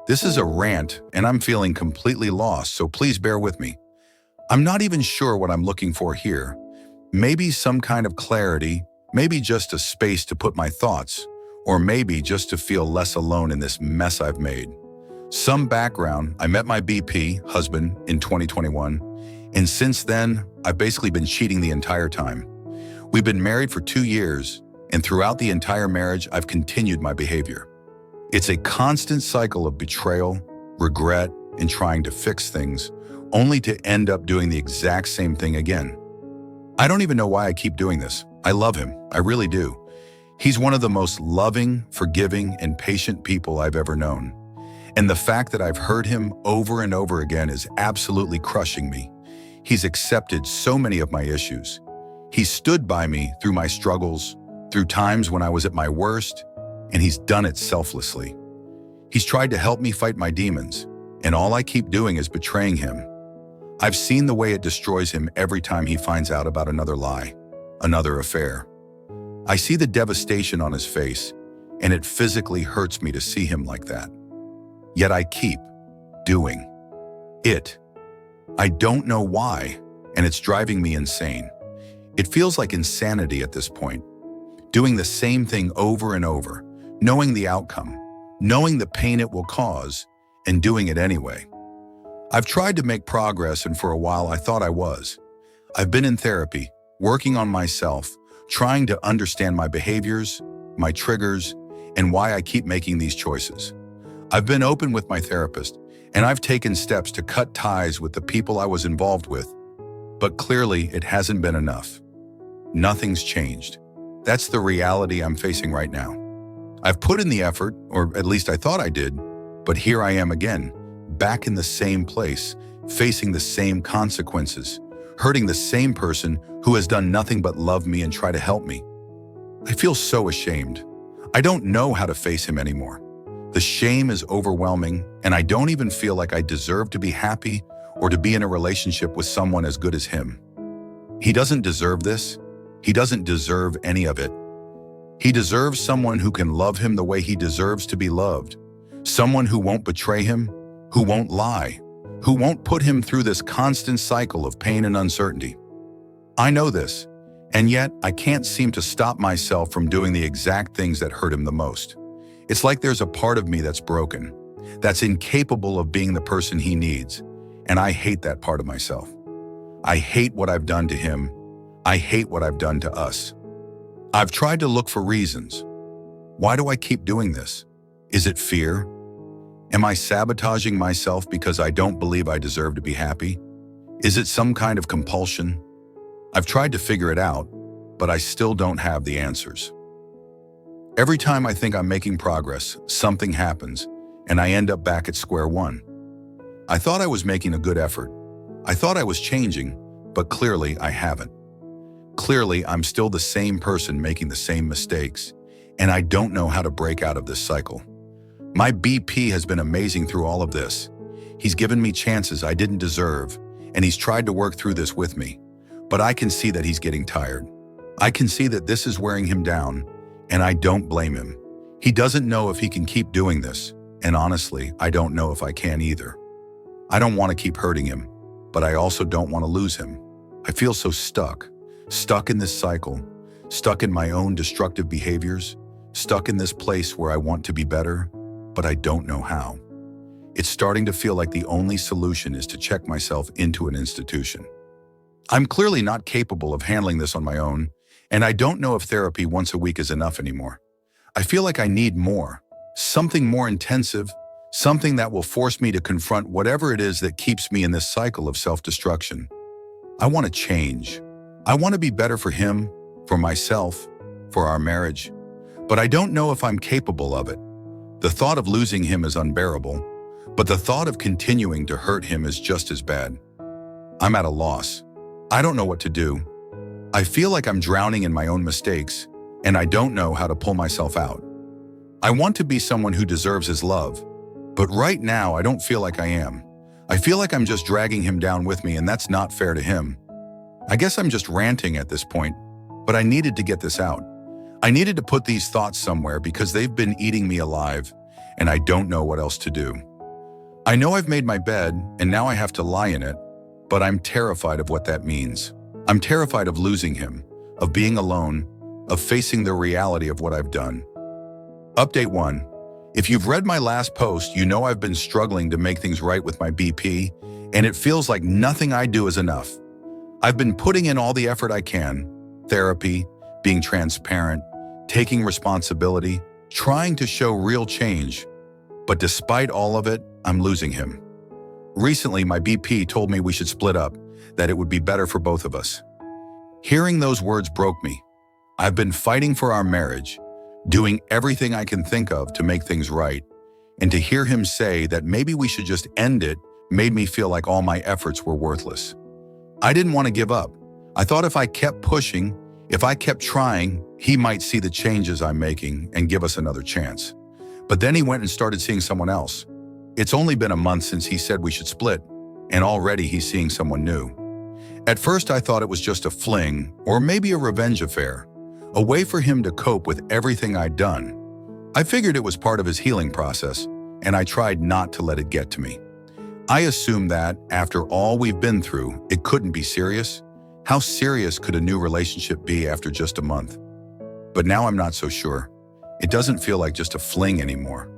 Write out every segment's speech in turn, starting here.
This is a rant, and I'm feeling completely lost, so please bear with me. I'm not even sure what I'm looking for here. Maybe some kind of clarity, maybe just a space to put my thoughts, or maybe just to feel less alone in this mess I've made. Some background: I met my BP, husband, in 2021, and since then, I've basically been cheating the entire time. We've been married for 2 years, and throughout the entire marriage, I've continued my behavior. It's a constant cycle of betrayal, regret, and trying to fix things, only to end up doing the exact same thing again. I don't even know why I keep doing this. I love him, I really do. He's one of the most loving, forgiving, and patient people I've ever known. And the fact that I've hurt him over and over again is absolutely crushing me. He's accepted so many of my issues. He's stood by me through my struggles, through times when I was at my worst, and he's done it selflessly. He's tried to help me fight my demons, and all I keep doing is betraying him. I've seen the way it destroys him every time he finds out about another lie, another affair. I see the devastation on his face, and it physically hurts me to see him like that. Yet I keep doing it. I don't know why, and it's driving me insane. It feels like insanity at this point. Doing the same thing over and over, knowing the outcome, knowing the pain it will cause, and doing it anyway. I've tried to make progress, and for a while I thought I was. I've been in therapy, working on myself, trying to understand my behaviors, my triggers, and why I keep making these choices. I've been open with my therapist, and I've taken steps to cut ties with the people I was involved with. But clearly, it hasn't been enough. Nothing's changed. That's the reality I'm facing right now. I've put in the effort, or at least I thought I did, but here I am again, back in the same place, facing the same consequences, hurting the same person who has done nothing but love me and try to help me. I feel so ashamed. I don't know how to face him anymore. The shame is overwhelming, and I don't even feel like I deserve to be happy or to be in a relationship with someone as good as him. He doesn't deserve this. He doesn't deserve any of it. He deserves someone who can love him the way he deserves to be loved. Someone who won't betray him, who won't lie, who won't put him through this constant cycle of pain and uncertainty. I know this, and yet I can't seem to stop myself from doing the exact things that hurt him the most. It's like there's a part of me that's broken, that's incapable of being the person he needs, and I hate that part of myself. I hate what I've done to him. I hate what I've done to us. I've tried to look for reasons. Why do I keep doing this? Is it fear? Am I sabotaging myself because I don't believe I deserve to be happy? Is it some kind of compulsion? I've tried to figure it out, but I still don't have the answers. Every time I think I'm making progress, something happens, and I end up back at square one. I thought I was making a good effort. I thought I was changing, but clearly I haven't. Clearly, I'm still the same person making the same mistakes, and I don't know how to break out of this cycle. My BP has been amazing through all of this. He's given me chances I didn't deserve, and he's tried to work through this with me. But I can see that he's getting tired. I can see that this is wearing him down, and I don't blame him. He doesn't know if he can keep doing this, and honestly, I don't know if I can either. I don't want to keep hurting him, but I also don't want to lose him. I feel so stuck in this cycle, stuck in my own destructive behaviors, stuck in this place where I want to be better, but I don't know how. It's starting to feel like the only solution is to check myself into an institution. I'm clearly not capable of handling this on my own, and I don't know if therapy once a week is enough anymore. I feel like I need more, something more intensive, something that will force me to confront whatever it is that keeps me in this cycle of self-destruction. I want to change. I want to be better for him, for myself, for our marriage, but I don't know if I'm capable of it. The thought of losing him is unbearable, but the thought of continuing to hurt him is just as bad. I'm at a loss. I don't know what to do. I feel like I'm drowning in my own mistakes, and I don't know how to pull myself out. I want to be someone who deserves his love, but right now I don't feel like I am. I feel like I'm just dragging him down with me, and that's not fair to him. I guess I'm just ranting at this point, but I needed to get this out. I needed to put these thoughts somewhere because they've been eating me alive, and I don't know what else to do. I know I've made my bed, and now I have to lie in it, but I'm terrified of what that means. I'm terrified of losing him, of being alone, of facing the reality of what I've done. Update 1. If you've read my last post, you know I've been struggling to make things right with my BP, and it feels like nothing I do is enough. I've been putting in all the effort I can, therapy, being transparent, taking responsibility, trying to show real change. But despite all of it, I'm losing him. Recently, my BP told me we should split up, that it would be better for both of us. Hearing those words broke me. I've been fighting for our marriage, doing everything I can think of to make things right, and to hear him say that maybe we should just end it made me feel like all my efforts were worthless. I didn't want to give up. I thought if I kept pushing, if I kept trying, he might see the changes I'm making and give us another chance. But then he went and started seeing someone else. It's only been a month since he said we should split, and already he's seeing someone new. At first I thought it was just a fling, or maybe a revenge affair, a way for him to cope with everything I'd done. I figured it was part of his healing process, and I tried not to let it get to me. I assumed that, after all we've been through, it couldn't be serious. How serious could a new relationship be after just a month? But now I'm not so sure. It doesn't feel like just a fling anymore.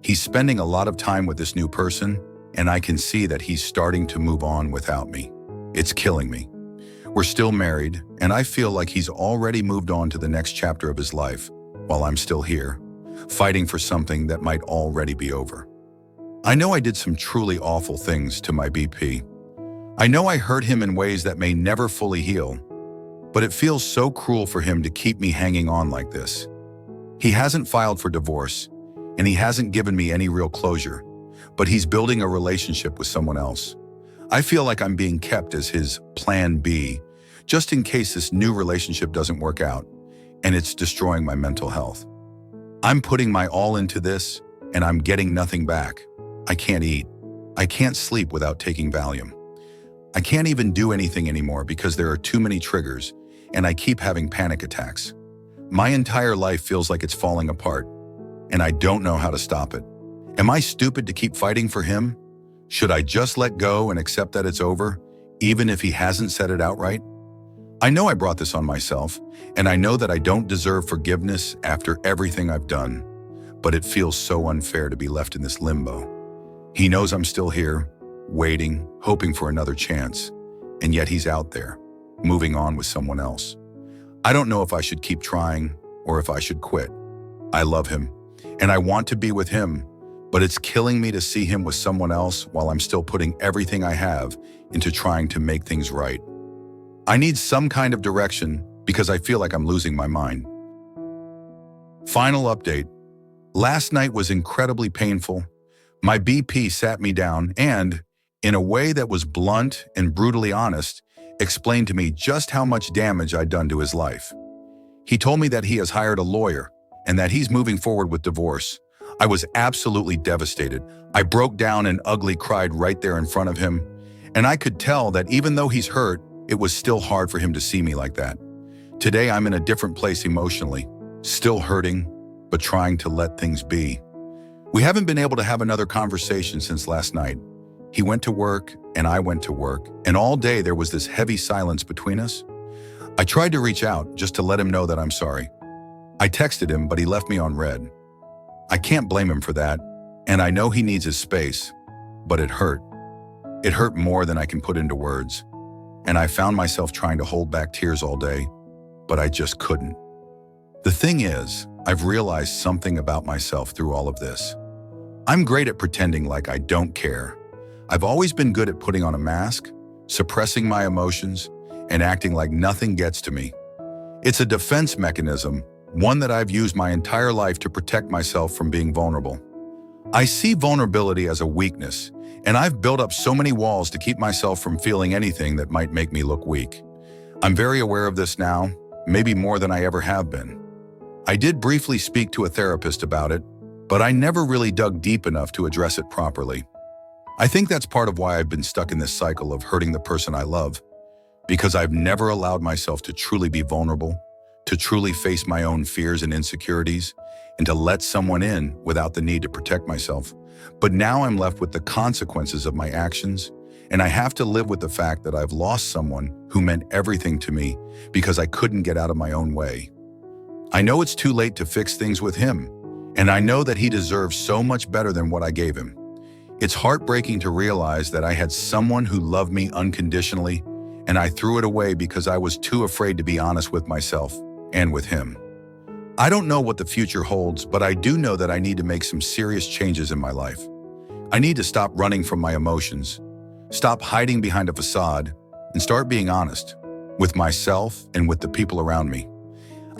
He's spending a lot of time with this new person, and I can see that he's starting to move on without me. It's killing me. We're still married, and I feel like he's already moved on to the next chapter of his life, while I'm still here, fighting for something that might already be over. I know I did some truly awful things to my BP. I know I hurt him in ways that may never fully heal, but it feels so cruel for him to keep me hanging on like this. He hasn't filed for divorce, and he hasn't given me any real closure, but he's building a relationship with someone else. I feel like I'm being kept as his plan B, just in case this new relationship doesn't work out, and it's destroying my mental health. I'm putting my all into this, and I'm getting nothing back. I can't eat. I can't sleep without taking Valium. I can't even do anything anymore because there are too many triggers, and I keep having panic attacks. My entire life feels like it's falling apart, and I don't know how to stop it. Am I stupid to keep fighting for him? Should I just let go and accept that it's over, even if he hasn't said it outright? I know I brought this on myself, and I know that I don't deserve forgiveness after everything I've done, but it feels so unfair to be left in this limbo. He knows I'm still here, waiting, hoping for another chance, and yet he's out there, moving on with someone else. I don't know if I should keep trying or if I should quit. I love him, and I want to be with him, but it's killing me to see him with someone else while I'm still putting everything I have into trying to make things right. I need some kind of direction because I feel like I'm losing my mind. Final update. Last night was incredibly painful. My BP sat me down and, in a way that was blunt and brutally honest, explained to me just how much damage I'd done to his life. He told me that he has hired a lawyer and that he's moving forward with divorce. I was absolutely devastated. I broke down and ugly cried right there in front of him, and I could tell that even though he's hurt, it was still hard for him to see me like that. Today I'm in a different place emotionally, still hurting, but trying to let things be. We haven't been able to have another conversation since last night. He went to work and I went to work, and all day there was this heavy silence between us. I tried to reach out just to let him know that I'm sorry. I texted him, but he left me on read. I can't blame him for that, and I know he needs his space, but it hurt. It hurt more than I can put into words, and I found myself trying to hold back tears all day, but I just couldn't. The thing is, I've realized something about myself through all of this. I'm great at pretending like I don't care. I've always been good at putting on a mask, suppressing my emotions, and acting like nothing gets to me. It's a defense mechanism, one that I've used my entire life to protect myself from being vulnerable. I see vulnerability as a weakness, and I've built up so many walls to keep myself from feeling anything that might make me look weak. I'm very aware of this now, maybe more than I ever have been. I did briefly speak to a therapist about it, but I never really dug deep enough to address it properly. I think that's part of why I've been stuck in this cycle of hurting the person I love, because I've never allowed myself to truly be vulnerable, to truly face my own fears and insecurities, and to let someone in without the need to protect myself. But now I'm left with the consequences of my actions, and I have to live with the fact that I've lost someone who meant everything to me because I couldn't get out of my own way. I know it's too late to fix things with him, and I know that he deserves so much better than what I gave him. It's heartbreaking to realize that I had someone who loved me unconditionally, and I threw it away because I was too afraid to be honest with myself and with him. I don't know what the future holds, but I do know that I need to make some serious changes in my life. I need to stop running from my emotions, stop hiding behind a facade, and start being honest with myself and with the people around me.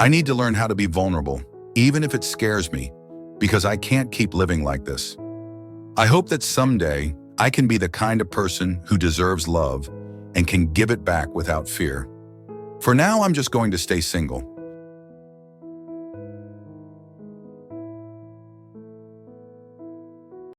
I need to learn how to be vulnerable, even if it scares me, because I can't keep living like this. I hope that someday I can be the kind of person who deserves love and can give it back without fear. For now, I'm just going to stay single,